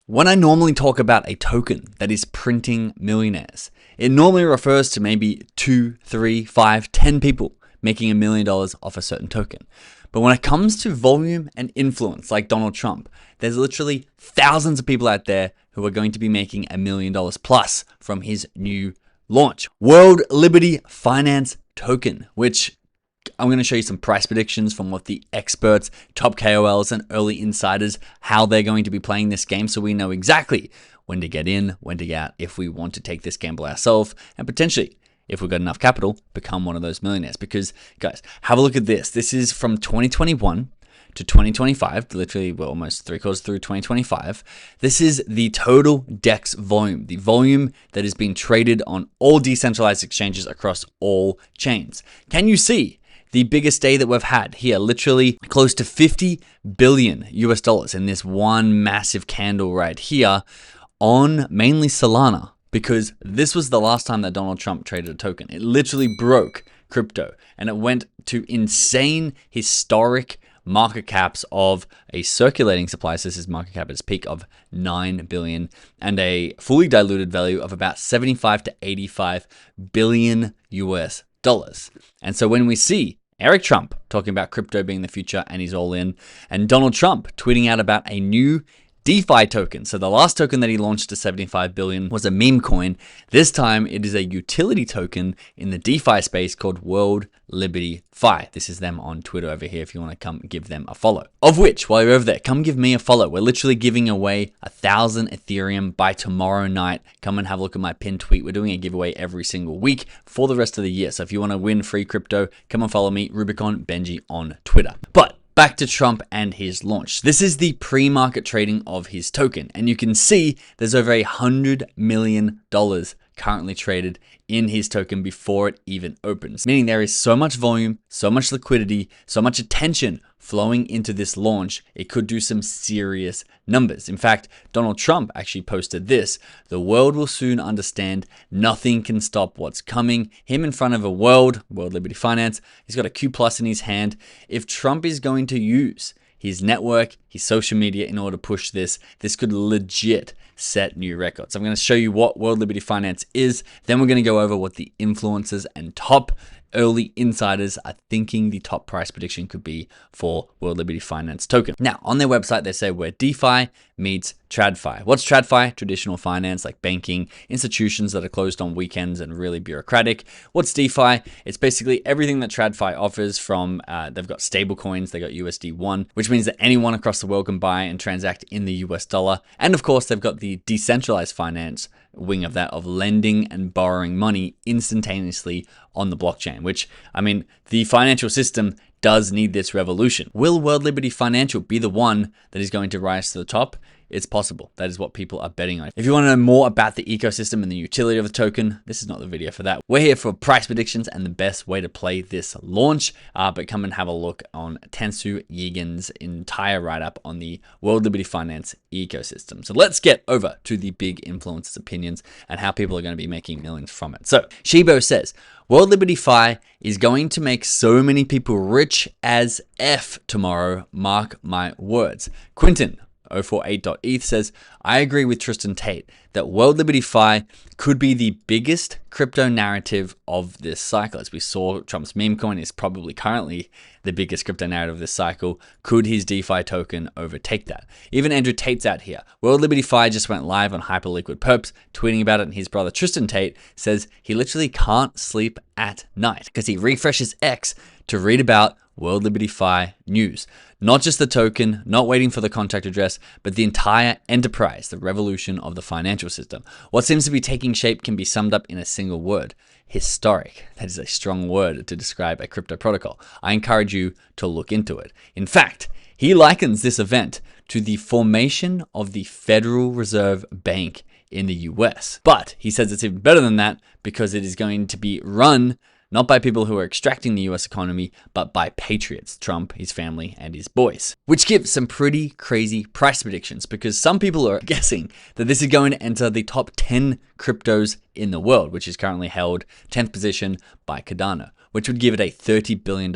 When I normally talk about a token that is printing millionaires, it normally refers to maybe 2, 3, 5, 10 people making $1 million off a certain token. But when it comes to volume and influence like Donald Trump, there's literally thousands of people out there who are going to be making $1 million plus from his new launch, World Liberty Finance Token, which I'm going to show you some price predictions from what the experts, top KOLs, and early insiders, how they're going to be playing this game so we know exactly when to get in, when to get out, if we want to take this gamble ourselves, and potentially, if we've got enough capital, become one of those millionaires. Because, guys, have a look at this. This is from 2021 to 2025, literally we're almost 3/4 through 2025. This is the total DEX volume, the volume that is being traded on all decentralized exchanges across all chains. Can you see the biggest day that we've had here? Literally close to 50 billion US dollars in this one massive candle right here on mainly Solana, because this was the last time that Donald Trump traded a token. It literally broke crypto and it went to insane historic market caps of a circulating supply. So this is market cap at its peak of 9 billion and a fully diluted value of about 75 to 85 billion US dollars. And so when we see Eric Trump talking about crypto being the future and he's all in, and Donald Trump tweeting out about a new DeFi token. So the last token that he launched to 75 billion was a meme coin. This time it is a utility token in the DeFi space called World Liberty Fi. This is them on Twitter over here if you want to come give them a follow. Of which, while you're over there, come give me a follow. We're literally giving away 1,000 Ethereum by tomorrow night. Come and have a look at my pinned tweet. We're doing a giveaway every single week for the rest of the year. So if you want to win free crypto, come and follow me, Rubicon Benji on Twitter. But back to Trump and his launch. This is the pre-market trading of his token. And you can see there's over $100 million currently traded in his token before it even opens. Meaning there is so much volume, so much liquidity, so much attention flowing into this launch, it could do some serious numbers. In fact, Donald Trump actually posted this: "The world will soon understand nothing can stop what's coming." Him in front of a World Liberty Finance. He's got a Q+ in his hand. If Trump is going to use his network, his social media in order to push this, this could legit set new records. I'm going to show you what World Liberty Finance is. Then we're going to go over what the influencers and top early insiders are thinking the top price prediction could be for World Liberty Finance token. Now, on their website, they say we're DeFi meets TradFi. What's TradFi? Traditional finance, like banking, institutions that are closed on weekends and really bureaucratic. What's DeFi? It's basically everything that TradFi offers from, they've got stable coins, they got USD1, which means that anyone across the world can buy and transact in the US dollar. And of course, they've got the decentralized finance wing of that, of lending and borrowing money instantaneously on the blockchain, which, I mean, the financial system does need this revolution. Will World Liberty Financial be the one that is going to rise to the top? It's possible. That is what people are betting on. If you want to know more about the ecosystem and the utility of the token, this is not the video for that. We're here for price predictions and the best way to play this launch. But come and have a look on Tansu Yigan's entire write-up on the World Liberty Finance ecosystem. So let's get over to the big influencers' opinions and how people are going to be making millions from it. So Shibo says, World Liberty Fi is going to make so many people rich as F tomorrow. Mark my words. Quinton 048.eth says, I agree with Tristan Tate that World Liberty Fi could be the biggest crypto narrative of this cycle. As we saw, Trump's meme coin is probably currently the biggest crypto narrative of this cycle. Could his DeFi token overtake that? Even Andrew Tate's out here. World Liberty Fi just went live on Hyperliquid Perps, tweeting about it, and his brother Tristan Tate says he literally can't sleep at night because he refreshes X to read about World Liberty Fi news. Not just the token, not waiting for the contact address, but the entire enterprise, the revolution of the financial system. What seems to be taking shape can be summed up in a single word: historic. That is a strong word to describe a crypto protocol. I encourage you to look into it. In fact, he likens this event to the formation of the Federal Reserve Bank in the US. But he says it's even better than that because it is going to be run not by people who are extracting the US economy, but by patriots, Trump, his family, and his boys. Which gives some pretty crazy price predictions because some people are guessing that this is going to enter the top 10 cryptos in the world, which is currently held 10th position by Cardano, which would give it a $30 billion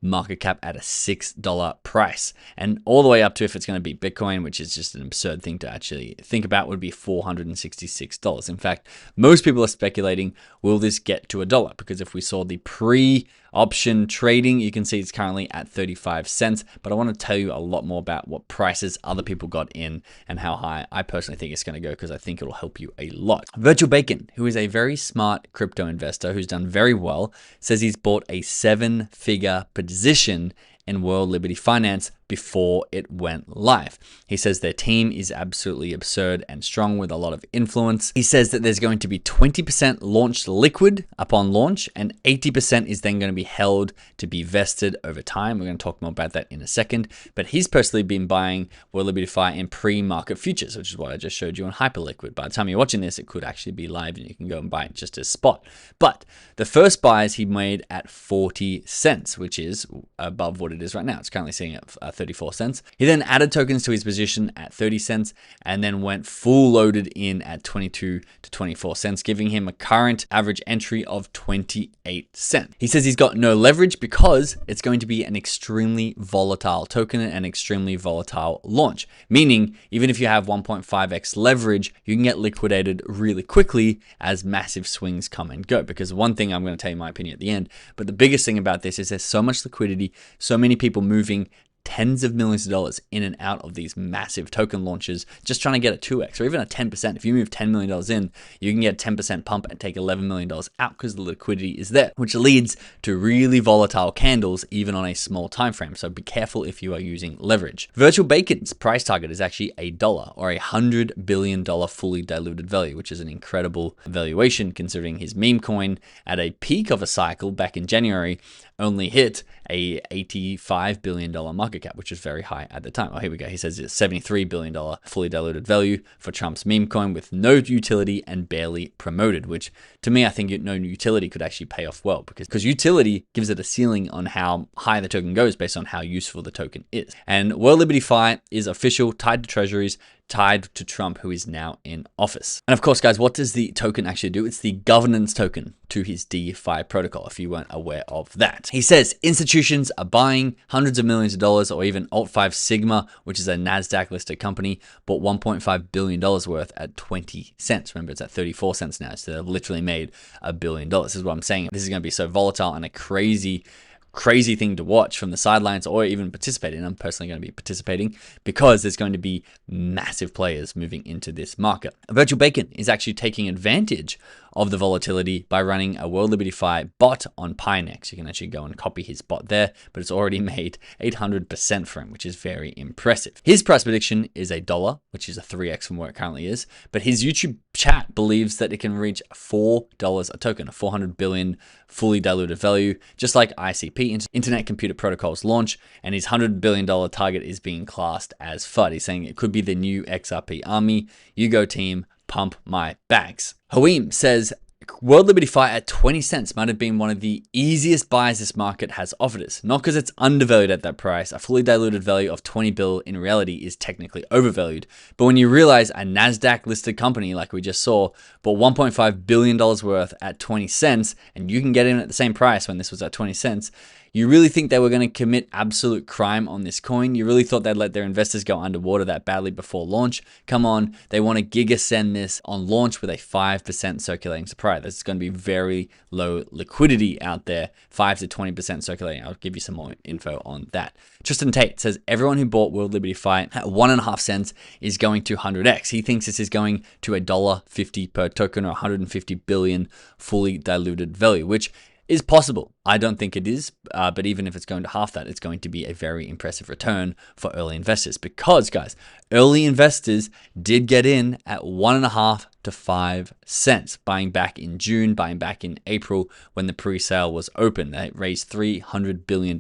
market cap at a $6 price. And all the way up to, if it's going to be Bitcoin, which is just an absurd thing to actually think about, would be $466. In fact, most people are speculating, will this get to $1? Because if we saw the pre-option trading, you can see it's currently at 35 cents. But I want to tell you a lot more about what prices other people got in and how high I personally think it's going to go, because I think it'll help you a lot. Virtual Bacon, who is a very smart crypto investor who's done very well, says he's bought a 7-figure position in World Liberty Finance before it went live. He says their team is absolutely absurd and strong with a lot of influence. He says that there's going to be 20% launched liquid upon launch, and 80% is then going to be held to be vested over time. We're going to talk more about that in a second. But he's personally been buying World Liberty Fi in pre-market futures, which is what I just showed you on Hyperliquid. By the time you're watching this, it could actually be live and you can go and buy it just as spot. But the first buys he made at 40 cents, which is above what it is right now. It's currently sitting at 34 cents. He then added tokens to his position at 30 cents and then went full loaded in at 22 to 24 cents, giving him a current average entry of 28 cents. He says he's got no leverage because it's going to be an extremely volatile token and extremely volatile launch, meaning even if you have 1.5x leverage, you can get liquidated really quickly as massive swings come and go. Because one thing I'm going to tell you my opinion at the end, but the biggest thing about this is there's so much liquidity, so many people moving tens of millions of dollars in and out of these massive token launches, just trying to get a 2x or even a 10%. If you move $10 million in, you can get a 10% pump and take $11 million out because the liquidity is there, which leads to really volatile candles even on a small time frame. So be careful if you are using leverage. Virtual Bacon's price target is actually $1 or $100 billion fully diluted value, which is an incredible valuation considering his meme coin at a peak of a cycle back in January only hit a $85 billion market cap, which is very high at the time. Oh, here we go. He says it's $73 billion fully diluted value for Trump's meme coin with no utility and barely promoted, which to me, I think no utility could actually pay off well because utility gives it a ceiling on how high the token goes based on how useful the token is. And World Liberty Fi is official, tied to treasuries, tied to Trump, who is now in office. And of course, guys, what does the token actually do? It's the governance token to his DeFi protocol, if you weren't aware of that. He says institutions are buying hundreds of millions of dollars, or even Alt5 Sigma, which is a NASDAQ listed company, bought $1.5 billion worth at 20 cents. Remember, it's at 34 cents now, so they've literally made $1 billion. This is what I'm saying. This is going to be so volatile and a crazy thing to watch from the sidelines or even participate in. I'm personally going to be participating because there's going to be massive players moving into this market. Virtual Bacon is actually taking advantage of the volatility by running a World Liberty Fi bot on Pinex. You can actually go and copy his bot there, but it's already made 800% for him, which is very impressive. His price prediction is $1, which is a 3x from where it currently is, but his YouTube chat believes that it can reach $4 a token, a 400 billion fully diluted value, just like ICP, Internet Computer Protocol's launch, and his $100 billion target is being classed as FUD. He's saying it could be the new XRP army. You go team, pump my bags. Haweem says World Liberty Fi at 20 cents might have been one of the easiest buys this market has offered us. Not because it's undervalued at that price. A fully diluted value of 20 bill in reality is technically overvalued. But when you realize a NASDAQ listed company like we just saw bought $1.5 billion worth at 20 cents and you can get in at the same price when this was at 20 cents, you really think they were going to commit absolute crime on this coin? You really thought they'd let their investors go underwater that badly before launch? Come on, they want to giga-send this on launch with a 5% circulating supply. There's going to be very low liquidity out there, 5 to 20% circulating. I'll give you some more info on that. Tristan Tate says everyone who bought World Liberty Fi at 1.5 cents is going to 100x. He thinks this is going to $1.50 per token or 150 billion fully diluted value, which is possible. I don't think it is, but even if it's going to half that, it's going to be a very impressive return for early investors because, guys, early investors did get in at 1.5 to 5 cents, buying back in June, buying back in April when the pre-sale was open. They raised $300 billion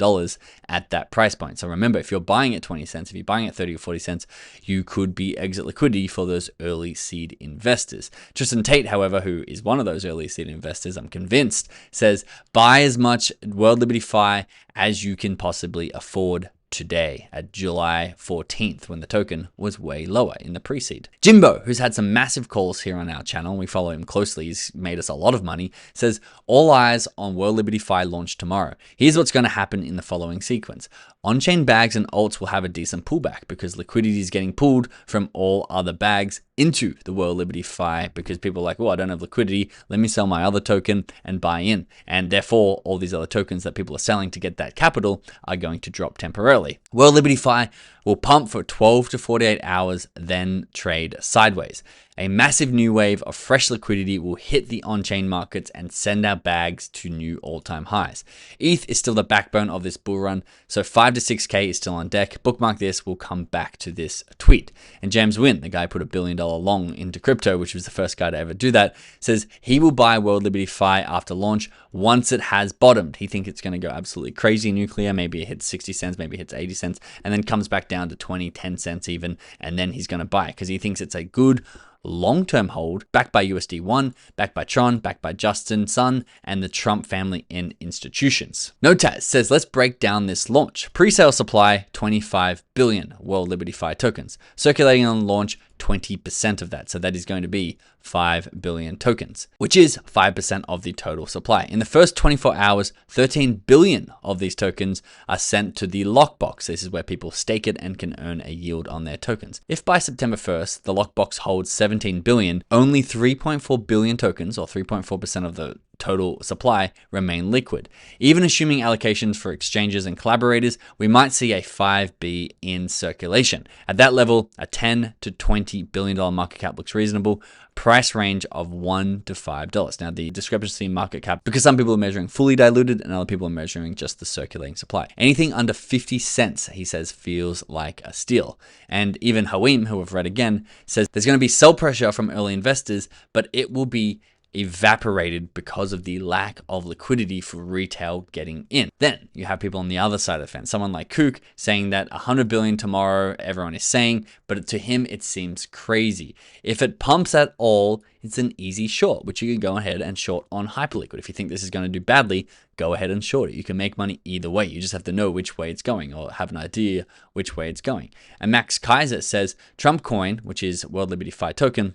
at that price point. So remember, if you're buying at 20 cents, if you're buying at 30 or 40 cents, you could be exit liquidity for those early seed investors. Tristan Tate, however, who is one of those early seed investors, I'm convinced, says buy as much World Liberty Fi as you can possibly afford today at July 14th when the token was way lower in the pre-seed. Jimbo, who's had some massive calls here on our channel, and we follow him closely, he's made us a lot of money, says, all eyes on World Liberty Fi launch tomorrow. Here's what's going to happen in the following sequence. On-chain bags and alts will have a decent pullback because liquidity is getting pulled from all other bags into the World Liberty Fi because people are like, oh, I don't have liquidity. Let me sell my other token and buy in. And therefore, all these other tokens that people are selling to get that capital are going to drop temporarily. World Liberty Fi will pump for 12 to 48 hours, then trade sideways. A massive new wave of fresh liquidity will hit the on-chain markets and send our bags to new all-time highs. ETH is still the backbone of this bull run, so 5 to 6K is still on deck. Bookmark this, we'll come back to this tweet. And James Wynn, the guy who put $1 billion long into crypto, which was the first guy to ever do that, says he will buy World Liberty Fi after launch once it has bottomed. He thinks it's going to go absolutely crazy nuclear. Maybe it hits 60 cents, maybe it hits 80 cents, and then comes back down to 20, 10 cents even, and then he's going to buy because he thinks it's a good long-term hold, backed by USD1, backed by Tron, backed by Justin Sun, and the Trump family and institutions. Notaz says, let's break down this launch. Pre-sale supply, 25 billion World Liberty Fi tokens. Circulating on launch, 20% of that. So that is going to be 5 billion tokens, which is 5% of the total supply. In the first 24 hours, 13 billion of these tokens are sent to the lockbox. This is where people stake it and can earn a yield on their tokens. If by September 1st, the lockbox holds 17 billion, only 3.4 billion tokens, or 3.4% of the total supply, remain liquid. Even assuming allocations for exchanges and collaborators, we might see a 5B in circulation. At that level, a $10 to $20 billion market cap looks reasonable. Price range of $1 to $5. Now, the discrepancy in market cap, because some people are measuring fully diluted and other people are measuring just the circulating supply. Anything under 50 cents, he says, feels like a steal. And even Haweem, who we've read again, says there's going to be sell pressure from early investors, but it will be evaporated because of the lack of liquidity for retail getting in. Then you have people on the other side of the fence, someone like Kook saying that 100 billion tomorrow, everyone is saying, but to him it seems crazy. If it pumps at all, it's an easy short, which you can go ahead and short on Hyperliquid. If you think this is going to do badly, go ahead and short it. You can make money either way. You just have to know which way it's going or have an idea which way it's going. And Max Kaiser says Trump coin, which is World Liberty Fi token,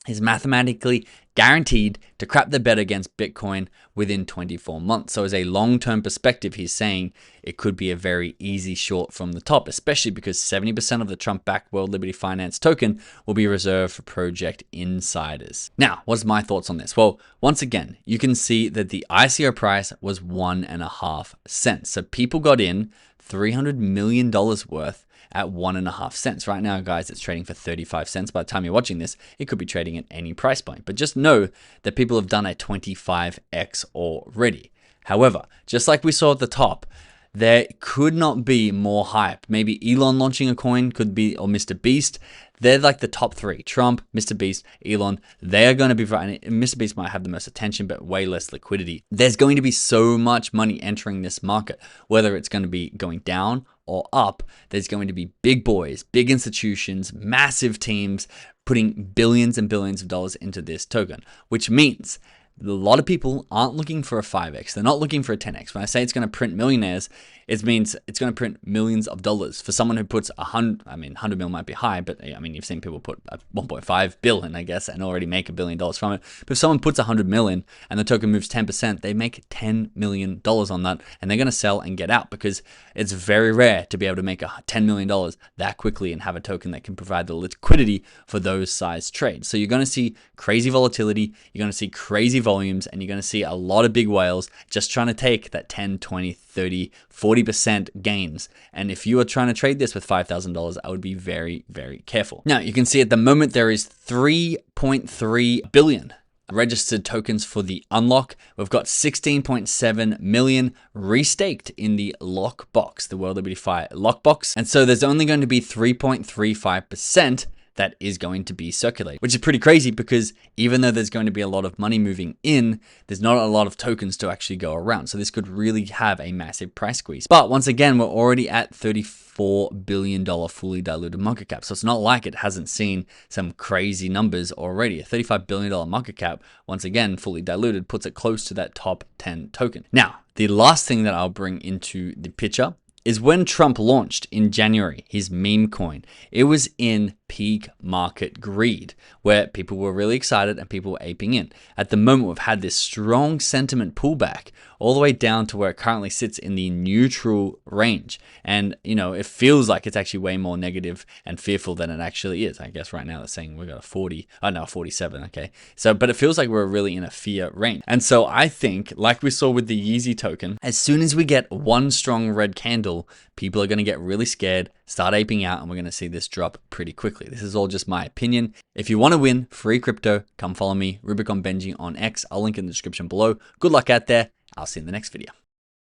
is mathematically guaranteed to crap the bet against Bitcoin within 24 months. So as a long-term perspective, he's saying it could be a very easy short from the top, especially because 70% of the Trump-backed World Liberty Finance token will be reserved for project insiders. Now, what's my thoughts on this? Well, once again, you can see that the ICO price was 1.5 cents. So people got in $300 million worth at 1.5 cents. Right now, guys, it's trading for 35 cents. By the time you're watching this, it could be trading at any price point. But just know that people have done a 25x already. However, just like we saw at the top, there could not be more hype. Maybe Elon launching a coin could be, or Mr. Beast. They're like the top three: Trump, Mr. Beast, Elon. They are going to be right. Mr. Beast might have the most attention, but way less liquidity. There's going to be so much money entering this market, whether it's going to be going down or up. There's going to be big boys, big institutions, massive teams putting billions and billions of dollars into this token, which means a lot of people aren't looking for a 5x. They're not looking for a 10x. When I say it's going to print millionaires, it means it's going to print millions of dollars. For someone who puts 100, I mean, 100 mil might be high, but I mean, you've seen people put 1.5 billion, I guess, and already make $1 billion from it. But if someone puts 100 million and the token moves 10%, they make $10 million on that, and they're going to sell and get out because it's very rare to be able to make $10 million that quickly and have a token that can provide the liquidity for those size trades. So you're going to see crazy volatility, you're going to see crazy volumes, and you're going to see a lot of big whales just trying to take that 10, 20, 30, 40% gains. And if you are trying to trade this with $5,000, I would be very, very careful. Now, you can see at the moment there is 3.3 billion registered tokens for the unlock. We've got 16.7 million restaked in the lockbox, the World Liberty Fi lockbox. And so there's only going to be 3.35% that is going to be circulated, which is pretty crazy because even though there's going to be a lot of money moving in, there's not a lot of tokens to actually go around. So this could really have a massive price squeeze. But once again, we're already at $34 billion fully diluted market cap. So it's not like it hasn't seen some crazy numbers already. A $35 billion market cap, once again, fully diluted, puts it close to that top 10 token. Now, the last thing that I'll bring into the picture is when Trump launched in January his meme coin. It was in peak market greed, where people were really excited and people were aping in. At the moment, we've had this strong sentiment pullback all the way down to where it currently sits in the neutral range. And, it feels like it's actually way more negative and fearful than it actually is. I guess right now they're saying we got a 47, okay? But it feels like we're really in a fear range. And so I think, like we saw with the Yeezy token, as soon as we get one strong red candle, people are going to get really scared, start aping out, and we're going to see this drop pretty quickly. This is all just my opinion. If you want to win free crypto, come follow me, Rubicon Benji on X. I'll link in the description below. Good luck out there. I'll see you in the next video.